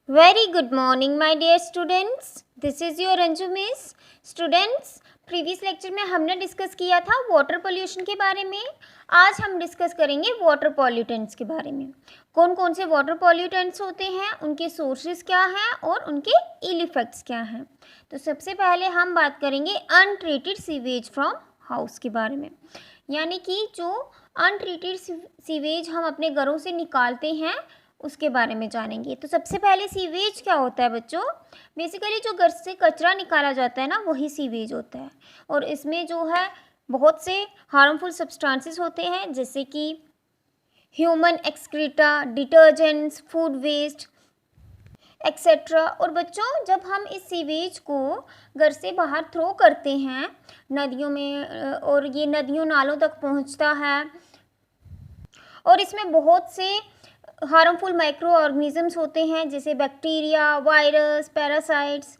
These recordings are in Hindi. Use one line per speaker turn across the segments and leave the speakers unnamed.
Very good morning, my dear students. This is your Anju Miss. Students, previous lecture में हमने डिस्कस किया था वाटर पोल्यूशन के बारे में। आज हम डिस्कस करेंगे वाटर पॉल्यूटेंट्स के बारे में। कौन कौन से वाटर पॉल्यूटेंट्स होते हैं, उनके सोर्सेज क्या हैं और उनके इल इफेक्ट्स क्या हैं। तो सबसे पहले हम बात करेंगे अनट्रीटेड सीवेज फ्रॉम हाउस के बारे में, यानी कि जो अनट्रीटेड सीवेज हम अपने घरों से निकालते हैं उसके बारे में जानेंगे। तो सबसे पहले सीवेज क्या होता है बच्चों? बेसिकली जो घर से कचरा निकाला जाता है ना, वही सीवेज होता है। और इसमें जो है बहुत से हार्मफुल सब्सटेंसेस होते हैं, जैसे कि human excreta, detergents, food waste etcetera. और बच्चों, जब हम इस सीवेज को घर से बाहर थ्रो करते हैं नदियों में, और ये नदियों नालों तक पहुंचता है, और इसमें बहुत से हार्मफुल माइक्रो ऑर्गेनिजम्स होते हैं, जैसे बैक्टीरिया, वायरस, पैरासाइट्स।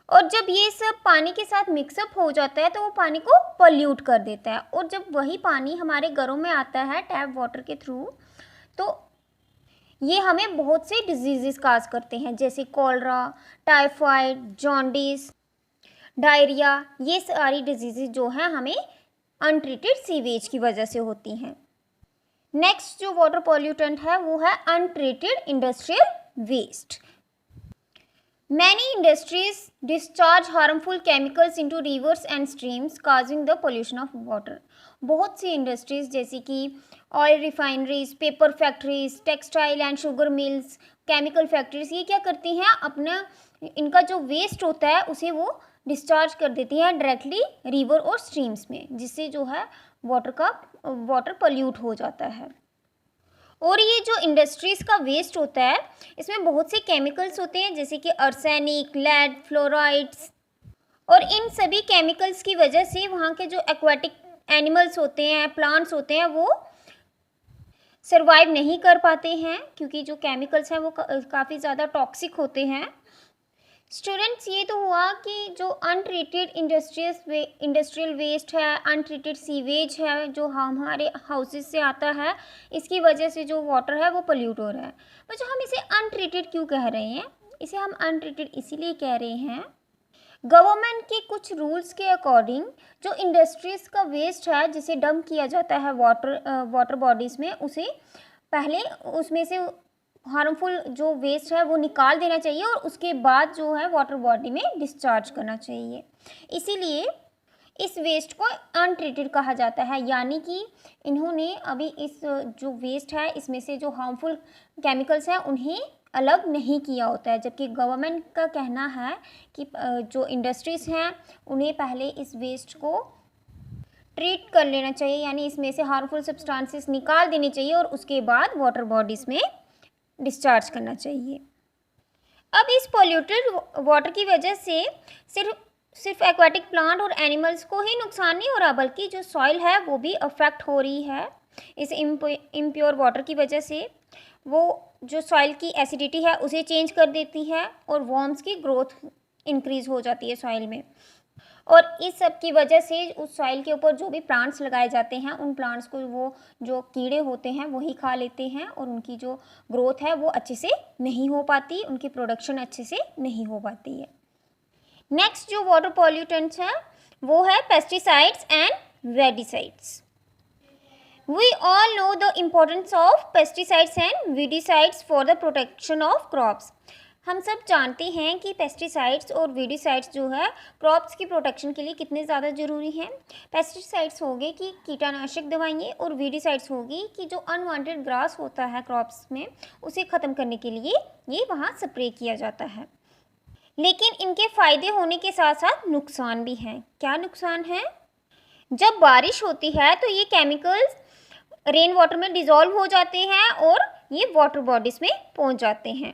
और जब ये सब पानी के साथ मिक्सअप हो जाता है तो वो पानी को पोल्यूट कर देता है। और जब वही पानी हमारे घरों में आता है टैप वाटर के थ्रू, तो ये हमें बहुत से डिजीजेस काज करते हैं, जैसे कॉलरा, टाइफाइड, जॉन्डिस, डायरिया। ये सारी डिजीजेस जो हैं हमें अनट्रीटेड सीवेज की वजह से होती हैं। नेक्स्ट जो वाटर पॉल्यूटेंट है वो है untreated industrial waste. Many industries discharge harmful chemicals into rivers and streams causing the pollution of water. बहुत सी इंडस्ट्रीज जैसे कि oil refineries, paper factories, textile and sugar mills, chemical factories, ये क्या करती हैं, अपना इनका जो वेस्ट होता है उसे वो डिस्चार्ज कर देती हैं डायरेक्टली रिवर और स्ट्रीम्स में, जिससे जो है वाटर पोल्यूट हो जाता है। और ये जो इंडस्ट्रीज़ का वेस्ट होता है, इसमें बहुत से केमिकल्स होते हैं, जैसे कि आर्सेनिक, लेड, फ्लोराइड्स। और इन सभी केमिकल्स की वजह से वहाँ के जो एक्वाटिक एनिमल्स होते हैं, प्लांट्स होते हैं, वो सर्वाइव नहीं कर पाते हैं, क्योंकि जो केमिकल्स हैं वो काफ़ी ज़्यादा टॉक्सिक होते हैं। स्टूडेंट्स, ये तो हुआ कि जो अनट्रीटेड इंडस्ट्रियल वेस्ट है, अनट्रीटेड सीवेज है जो हमारे हाउसेज से आता है, इसकी वजह से जो वाटर है वो पोल्यूट हो रहा है। पर जो हम इसे अनट्रीटेड क्यों कह रहे हैं? इसे हम अनट्रीटेड इसीलिए कह रहे हैं, गवर्नमेंट के कुछ रूल्स के अकॉर्डिंग जो इंडस्ट्रीज़ का वेस्ट है जिसे डंप किया जाता है वाटर बॉडीज़ में, उसे पहले उसमें से हार्मफुल जो वेस्ट है वो निकाल देना चाहिए और उसके बाद जो है वाटर बॉडी में डिस्चार्ज करना चाहिए। इसीलिए इस वेस्ट को अनट्रीटेड कहा जाता है, यानी कि इन्होंने अभी इस जो वेस्ट है इसमें से जो हार्मफुल केमिकल्स हैं उन्हें अलग नहीं किया होता है। जबकि गवर्नमेंट का कहना है कि जो इंडस्ट्रीज़ हैं उन्हें पहले इस वेस्ट को ट्रीट कर लेना चाहिए, यानी इसमें से हार्मफुल सब्सटेंसेस निकाल देने चाहिए और उसके बाद वाटर बॉडीज़ में डिस्चार्ज करना चाहिए। अब इस पोल्यूटेड वाटर की वजह से सिर्फ एक्वाटिक प्लांट और एनिमल्स को ही नुकसान नहीं हो रहा, बल्कि जो सॉइल है वो भी अफेक्ट हो रही है। इस इम्प्योर वाटर की वजह से वो जो सॉइल की एसिडिटी है उसे चेंज कर देती है और वर्म्स की ग्रोथ इंक्रीज हो जाती है सॉइल में। और इस सब की वजह से उस सॉइल के ऊपर जो भी प्लांट्स लगाए जाते हैं, उन प्लांट्स को वो जो कीड़े होते हैं वही खा लेते हैं और उनकी जो ग्रोथ है वो अच्छे से नहीं हो पाती, उनकी प्रोडक्शन अच्छे से नहीं हो पाती है। नेक्स्ट जो वाटर पॉल्यूटेंट्स है वो है pesticides and weedicides. We all know the importance of pesticides and weedicides for the protection of crops. हम सब जानते हैं कि पेस्टिसाइड्स और वीडिसाइड्स जो है क्रॉप्स की प्रोटेक्शन के लिए कितने ज़्यादा ज़रूरी हैं। पेस्टिसाइड्स हो गए कि कीटनाशक दवाइयाँ, और वीडिसाइड्स होगी कि जो अनवांटेड ग्रास होता है क्रॉप्स में उसे ख़त्म करने के लिए ये वहाँ स्प्रे किया जाता है। लेकिन इनके फ़ायदे होने के साथ साथ नुकसान भी हैं। क्या नुकसान है? जब बारिश होती है तो ये केमिकल्स रेन वाटर में डिज़ोल्व हो जाते हैं और ये वाटर बॉडीज़ में पहुँच जाते हैं,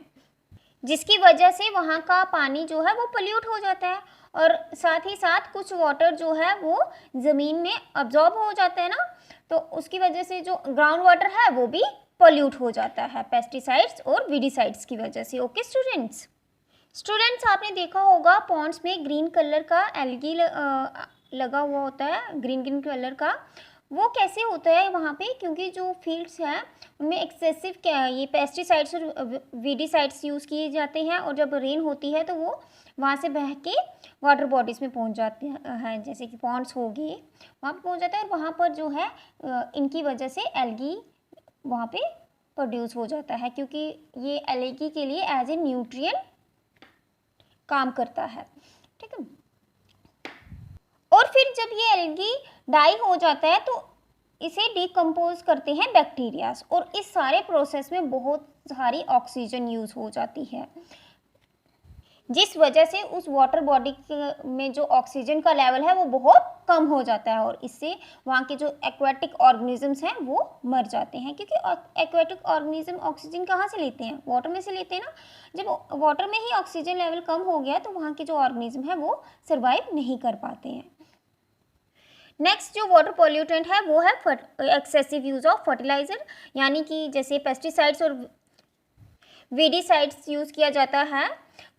जिसकी वजह से वहाँ का पानी जो है वो पोल्यूट हो जाता है। और साथ ही साथ कुछ वाटर जो है वो ज़मीन में अब्जॉर्ब हो जाता है ना, तो उसकी वजह से जो ग्राउंड वाटर है वो भी पोल्यूट हो जाता है पेस्टिसाइड्स और वीडिसाइड्स की वजह से। ओके स्टूडेंट्स, आपने देखा होगा पॉन्ड्स में ग्रीन कलर का एल्गी लगा हुआ होता है, ग्रीन कलर का। वो कैसे होता है वहाँ पे, क्योंकि जो फील्ड्स हैं उनमें एक्सेसिव ये पेस्टिसाइड्स और वीडिसाइड्स यूज़ किए जाते हैं, और जब रेन होती है तो वो वहाँ से बह के वाटर बॉडीज़ में पहुँच जाते हैं, जैसे कि पॉन्ड्स हो गए, वहाँ पे पहुँच जाता है, और वहाँ पर जो है इनकी वजह से एल्गी वहाँ पे प्रोड्यूस हो जाता है, क्योंकि ये एल्गी के लिए एज ए न्यूट्रिएंट काम करता है, ठीक है। और फिर जब ये एल्गी डाई हो जाता है तो इसे डिकम्पोज करते हैं बैक्टीरियाज, और इस सारे प्रोसेस में बहुत सारी ऑक्सीजन यूज़ हो जाती है, जिस वजह से उस वाटर बॉडी में जो ऑक्सीजन का लेवल है वो बहुत कम हो जाता है, और इससे वहाँ के जो एक्वेटिक ऑर्गेनिजम्स हैं वो मर जाते हैं, क्योंकि एक्वेटिक ऑर्गेनिज्म ऑक्सीजन कहाँ से लेते हैं, वाटर में से लेते हैं ना। जब वाटर में ही ऑक्सीजन लेवल कम हो गया तो वहाँ के जो ऑर्गेनिज्म है वो सर्वाइव नहीं कर पाते हैं। नेक्स्ट जो वाटर पॉल्यूटेंट है वो है एक्सेसिव यूज़ ऑफ फर्टिलाइज़र, यानी कि जैसे पेस्टिसाइड्स और वीडिसाइड्स यूज़ किया जाता है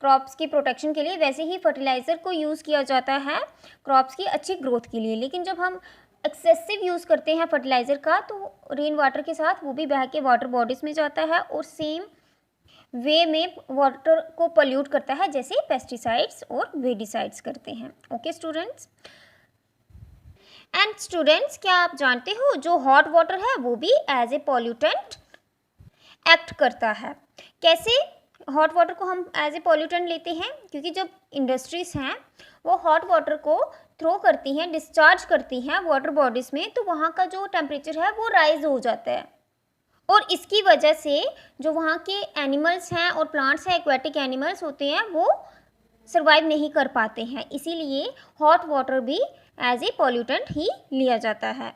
क्रॉप्स की प्रोटेक्शन के लिए, वैसे ही फर्टिलाइज़र को यूज़ किया जाता है क्रॉप्स की अच्छी ग्रोथ के लिए। लेकिन जब हम एक्सेसिव यूज़ करते हैं फर्टिलाइज़र का तो रेन वाटर के साथ वो भी बह के वाटर बॉडीज़ में जाता है और सेम वे में वाटर को पोल्यूट करता है जैसे पेस्टिसाइड्स और वीडिसाइड्स करते हैं। ओके स्टूडेंट्स, एंड स्टूडेंट्स क्या आप जानते हो जो हॉट वाटर है वो भी एज ए पॉल्यूटेंट एक्ट करता है। कैसे हॉट वाटर को हम एज ए पॉल्यूटेंट लेते हैं, क्योंकि जब इंडस्ट्रीज हैं वो हॉट वाटर को थ्रो करती हैं, डिस्चार्ज करती हैं वाटर बॉडीज़ में, तो वहाँ का जो टेम्परेचर है वो राइज हो जाता है, और इसकी वजह से जो वहाँ के एनिमल्स हैं और प्लांट्स हैं, एक्वेटिक एनिमल्स होते हैं, वो सर्वाइव नहीं कर पाते हैं। इसीलिए हॉट वाटर भी एज ए पॉल्यूटेंट ही लिया जाता है,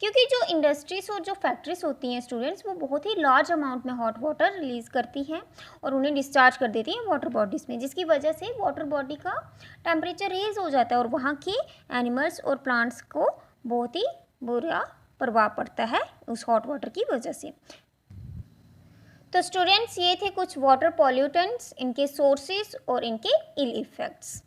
क्योंकि जो इंडस्ट्रीज और जो फैक्ट्रीज होती हैं स्टूडेंट्स वो बहुत ही लार्ज अमाउंट में हॉट वाटर रिलीज़ करती हैं और उन्हें डिस्चार्ज कर देती हैं वाटर बॉडीज़ में, जिसकी वजह से वाटर बॉडी का टेम्परेचर रेज हो जाता है और वहाँ के एनिमल्स और प्लांट्स को बहुत ही बुरा प्रभाव पड़ता है उस हॉट वाटर की वजह से। तो स्टूडेंट्स ये थे कुछ वाटर पॉल्यूटेंट्स, इनके सोर्सेज और इनके इल इफेक्ट्स।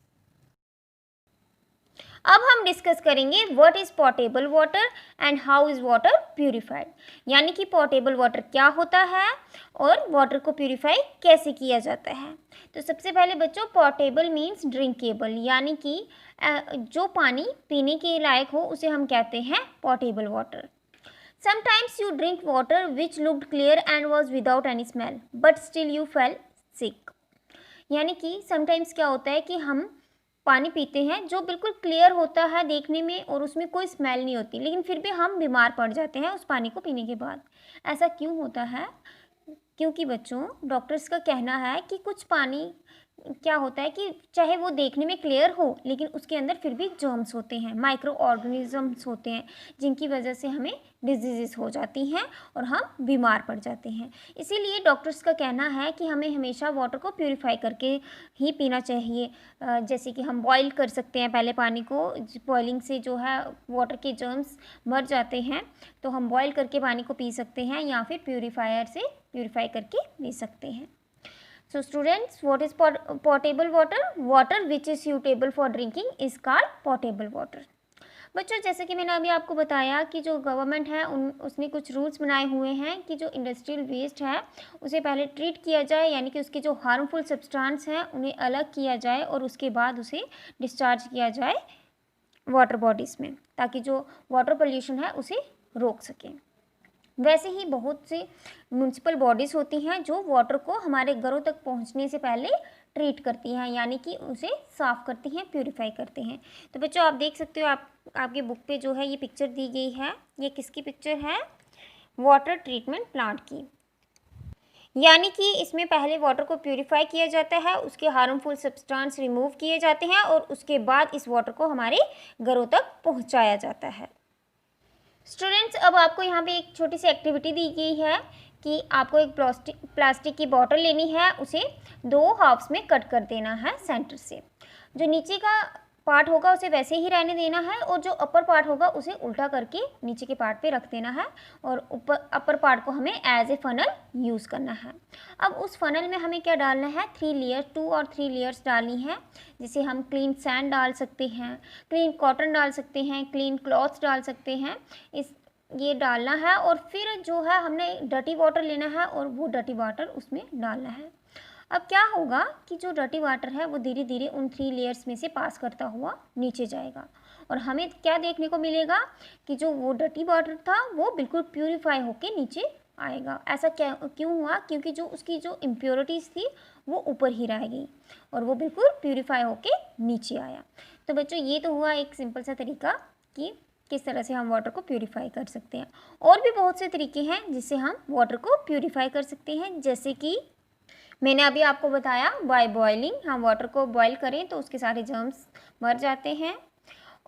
अब हम डिस्कस करेंगे what is portable water and how is water purified, यानी कि पोर्टेबल वाटर क्या होता है और वाटर को प्यूरिफाई कैसे किया जाता है। तो सबसे पहले बच्चों पोर्टेबल मीन्स ड्रिंकेबल, यानी कि जो पानी पीने के लायक हो उसे हम कहते हैं portable water. Sometimes you drink water which looked clear and was without any smell, but still you fell sick। यानी कि sometimes क्या होता है कि हम पानी पीते हैं जो बिल्कुल क्लियर होता है देखने में और उसमें कोई स्मेल नहीं होती, लेकिन फिर भी हम बीमार पड़ जाते हैं उस पानी को पीने के बाद। ऐसा क्यों होता है? क्योंकि बच्चों डॉक्टर्स का कहना है कि कुछ पानी क्या होता है कि चाहे वो देखने में क्लियर हो लेकिन उसके अंदर फिर भी जर्म्स होते हैं, माइक्रो ऑर्गेनिजम्स होते हैं, जिनकी वजह से हमें डिजीज़ हो जाती हैं और हम बीमार पड़ जाते हैं। इसीलिए डॉक्टर्स का कहना है कि हमें हमेशा वाटर को प्यूरिफाई करके ही पीना चाहिए। जैसे कि हम बॉईल कर सकते हैं पहले पानी को, बॉइलिंग से जो है वाटर के जर्म्स मर जाते हैं, तो हम बॉईल करके पानी को पी सकते हैं या फिर प्यूरीफायर से प्यूरिफाई करके पी सकते हैं। So students, what is potable water? Water which is suitable for drinking is called potable water। बच्चों जैसे कि मैंने अभी आपको बताया कि जो गवर्नमेंट है उसने कुछ रूल्स बनाए हुए हैं कि जो इंडस्ट्रियल वेस्ट है उसे पहले ट्रीट किया जाए, यानी कि उसके जो हार्मफुल सब्सटेंस हैं उन्हें अलग किया जाए और उसके बाद उसे डिस्चार्ज किया जाए वाटर बॉडीज़ में, ताकि जो वाटर पोल्यूशन है उसे रोक सकें। वैसे ही बहुत सी म्यूनसिपल बॉडीज़ होती हैं जो वाटर को हमारे घरों तक पहुंचने से पहले ट्रीट करती हैं, यानी कि उसे साफ़ करती हैं, प्यूरिफाई करते हैं। तो बच्चों आप देख सकते हो आपके बुक पे जो है ये पिक्चर दी गई है, ये किसकी पिक्चर है? वाटर ट्रीटमेंट प्लांट की। यानी कि इसमें पहले वाटर को प्यूरिफाई किया जाता है, उसके हार्मफुल सब्सटेंस रिमूव किए जाते हैं और उसके बाद इस वाटर को हमारे घरों तक पहुँचाया जाता है। स्टूडेंट्स अब आपको यहाँ पे एक छोटी सी एक्टिविटी दी गई है कि आपको एक प्लास्टिक की बॉटल लेनी है, उसे 2 हाफ्स में कट कर देना है सेंटर से। जो नीचे का पार्ट होगा उसे वैसे ही रहने देना है और जो अपर पार्ट होगा उसे उल्टा करके नीचे के पार्ट पे रख देना है और अपर पार्ट को हमें एज ए फनल यूज़ करना है। अब उस फनल में हमें क्या डालना है, 3 लेयर 2 और 3 लेयर्स डालनी है, जिसे हम क्लीन सैंड डाल सकते हैं, क्लीन कॉटन डाल सकते हैं, क्लीन क्लॉथ्स डाल सकते हैं, ये डालना है। और फिर जो है हमने डर्टी वाटर लेना है और वो डर्टी वाटर उसमें डालना है। अब क्या होगा कि जो डर्टी वाटर है वो धीरे धीरे उन 3 लेयर्स में से पास करता हुआ नीचे जाएगा और हमें क्या देखने को मिलेगा कि जो वो डर्टी वाटर था वो बिल्कुल प्यूरीफाई होके नीचे आएगा। ऐसा क्यों हुआ, क्योंकि जो उसकी जो इम्प्योरिटीज़ थी वो ऊपर ही रह गई और वो बिल्कुल प्यूरीफाई होके नीचे आया। तो बच्चों ये तो हुआ एक सिंपल सा तरीका कि किस तरह से हम वाटर को प्यूरीफाई कर सकते हैं। और भी बहुत से तरीके हैं जिससे हम वाटर को प्यूरीफाई कर सकते हैं, जैसे कि मैंने अभी आपको बताया बाय बॉइलिंग, हम वाटर को बॉईल करें तो उसके सारे जर्म्स मर जाते हैं।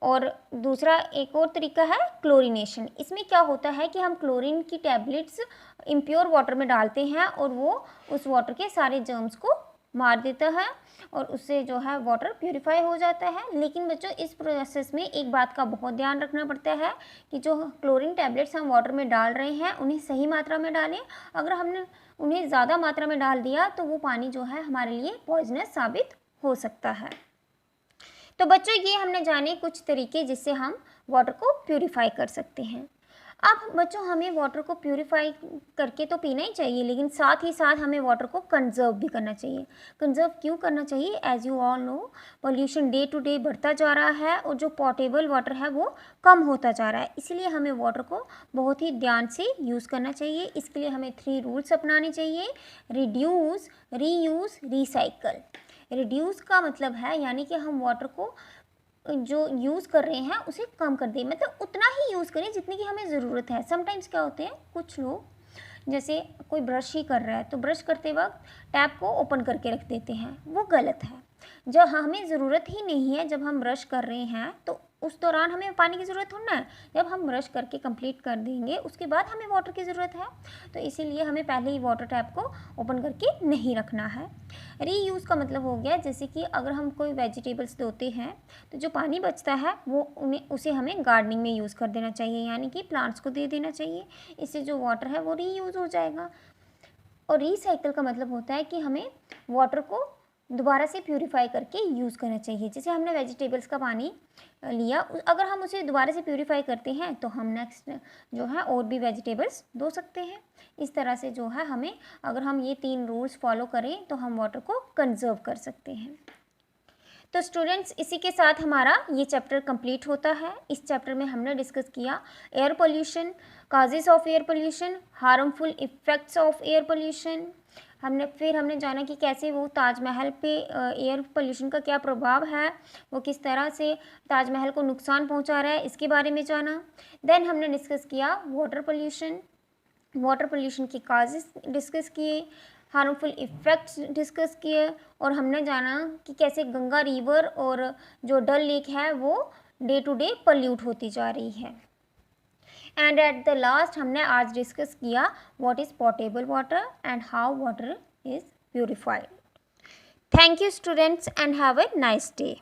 और दूसरा एक और तरीका है क्लोरीनेशन। इसमें क्या होता है कि हम क्लोरीन की टैबलेट्स इम्प्योर वाटर में डालते हैं और वो उस वाटर के सारे जर्म्स को मार देता है और उससे जो है वाटर प्यूरिफाई हो जाता है। लेकिन बच्चों इस प्रोसेस में एक बात का बहुत ध्यान रखना पड़ता है कि जो क्लोरीन टैबलेट्स हम वाटर में डाल रहे हैं उन्हें सही मात्रा में डालें। अगर हमने उन्हें ज़्यादा मात्रा में डाल दिया तो वो पानी जो है हमारे लिए पॉइजनस साबित हो सकता है। तो बच्चों ये हमने जाने कुछ तरीके जिससे हम वाटर को प्यूरिफाई कर सकते हैं। अब बच्चों हमें वाटर को प्यूरिफाई करके तो पीना ही चाहिए, लेकिन साथ ही साथ हमें वाटर को कंजर्व भी करना चाहिए। कंजर्व क्यों करना चाहिए? As you all know pollution day to day बढ़ता जा रहा है और जो पोर्टेबल वाटर है वो कम होता जा रहा है, इसलिए हमें वाटर को बहुत ही ध्यान से यूज़ करना चाहिए। इसके लिए हमें 3 रूल्स अपनाने चाहिए: रिड्यूस, रीयूज़, रिसाइकल। रिड्यूस का मतलब है यानी कि हम वाटर को जो यूज़ कर रहे हैं उसे कम कर दें, मतलब उतना ही यूज़ करें जितनी की हमें ज़रूरत है। समटाइम्स क्या होते हैं, कुछ लोग जैसे कोई ब्रश ही कर रहा है तो ब्रश करते वक्त टैप को ओपन करके रख देते हैं, वो गलत है। जब हमें ज़रूरत ही नहीं है, जब हम ब्रश कर रहे हैं तो उस दौरान हमें पानी की ज़रूरत होना है। जब हम ब्रश करके कंप्लीट कर देंगे उसके बाद हमें वाटर की ज़रूरत है, तो इसीलिए हमें पहले ही वाटर टैप को ओपन करके नहीं रखना है। रीयूज़ का मतलब हो गया जैसे कि अगर हम कोई वेजिटेबल्स धोते हैं तो जो पानी बचता है वो उसे हमें गार्डनिंग में यूज़ कर देना चाहिए, यानी कि प्लांट्स को दे देना चाहिए। इससे जो वाटर है वो रीयूज़ हो जाएगा। और रिसाइकल का मतलब होता है कि हमें वाटर को दोबारा से प्यूरिफाई करके यूज़ करना चाहिए। जैसे हमने वेजिटेबल्स का पानी लिया, अगर हम उसे दोबारा से प्यूरिफाई करते हैं तो हम नेक्स्ट जो है और भी वेजिटेबल्स धो सकते हैं। इस तरह से जो है हमें, अगर हम ये 3 रूल्स फॉलो करें तो हम वाटर को कंजर्व कर सकते हैं। तो स्टूडेंट्स इसी के साथ हमारा ये चैप्टर कंप्लीट होता है। इस चैप्टर में हमने डिस्कस किया air pollution, causes of air pollution, harmful effects of air pollution. हमने जाना कि कैसे वो ताजमहल पे एयर पोल्यूशन का क्या प्रभाव है, वो किस तरह से ताजमहल को नुकसान पहुंचा रहा है, इसके बारे में जाना। देन हमने डिस्कस किया वाटर पोल्यूशन के काजेस डिस्कस किए, हार्मफुल इफ़ेक्ट्स डिस्कस किए और हमने जाना कि कैसे गंगा रिवर और जो डल लेक है वो डे टू डे पल्यूट होती जा रही है। एंड एट द लास्ट हमने आज डिस्कस किया what is portable water and how water is purified. Thank you students and have a nice day.